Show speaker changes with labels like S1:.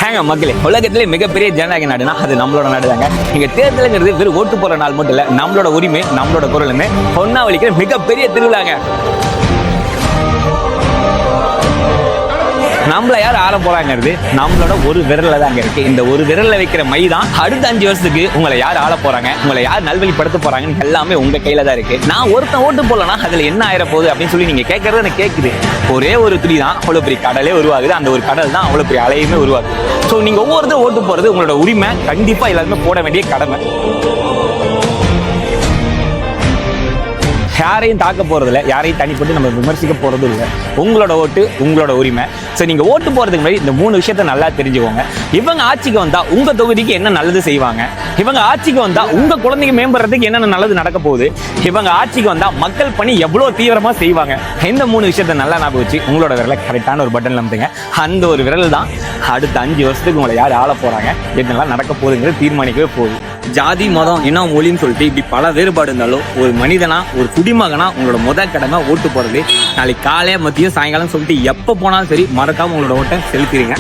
S1: ஹேங்க மக்களே, உலகத்திலே மிகப்பெரிய ஜனநாயக நாடுனா அது நம்மளோட நாடு தாங்க. இங்க தேர்தலுங்கிறது வெறும் ஓட்டு போற நாள் மட்டும் இல்ல, நம்மளோட உரிமை நம்மளோட குரல்னு ஒன்னா வலிக்கிற மிகப்பெரிய திருவிழாங்க. நம்மள யார் ஆள போறாங்கிறது நம்மளோட ஒரு விரல்ல தாங்க இருக்கு. இந்த ஒரு விரல்ல வைக்கிற மை தான் அடுத்த 5 வருஷத்துக்கு உங்களை யார் ஆள போறாங்க, உங்களை யார் நல்வழிப்படுத்த போறாங்கன்னு எல்லாமே உங்க கையில தான் இருக்கு. நான் ஒருத்தன் ஓட்டு போடலன்னா அதுல என்ன ஆயிர போகுது அப்படின்னு சொல்லி நீங்க கேட்கறது எனக்கு கேட்குது. ஒரே ஒரு துளி தான் அவ்வளவு பெரிய கடலே உருவாகுது, அந்த ஒரு கடல் தான் அவ்வளவு பெரிய அலையுமே உருவாகுது. ஸோ நீங்க ஒவ்வொருத்தரும் ஓட்டு போறது உங்களோட உரிமை, கண்டிப்பா எல்லாருமே போட வேண்டிய கடமை. யாரையும் தாக்க போறது இல்லை, யாரையும் தனிப்பட்டு நம்ம விமர்சிக்க போறது இல்லை. உங்களோட ஓட்டு உங்களோட உரிமை. ஸோ நீங்க ஓட்டு போறதுக்கு முன்னாடி இந்த 3 விஷயத்த நல்லா தெரிஞ்சுக்கோங்க. இவங்க ஆட்சிக்கு வந்தா உங்க தொகுதிக்கு என்ன நல்லது செய்வாங்க, இவங்க ஆட்சிக்கு வந்தா உங்க குழந்தைங்க மேம்படுறதுக்கு என்னென்ன நல்லது நடக்க போகுது, இவங்க ஆட்சிக்கு வந்தா மக்கள் பணி எவ்வளவு தீவிரமா செய்வாங்க. இந்த 3 விஷயத்த நல்லா ஞாபகம் வச்சு உங்களோட விரலை கரெக்டான ஒரு பட்டன் நம்புங்க. அந்த ஒரு விரல் தான் அடுத்த 5 வருஷத்துக்கு உங்களை யார் ஆள போறாங்க, என்னெல்லாம் நடக்க போகுதுங்கிறது தீர்மானிக்கவே போகுது. ஜாதி, மதம், இனம், மொழின்னு சொல்லிட்டு இப்படி பல வேறுபாடு இருந்தாலும் ஒரு மனிதனா, ஒரு குடிமகனா உங்களோட முதல் கடமை ஓட்டு போறது. நாளைக்கு காலையா மதியம் சாயங்காலம் சொல்லிட்டு எப்போ போனாலும் சரி மறக்காம உங்களோட ஓட்டை செலுத்திடுங்க.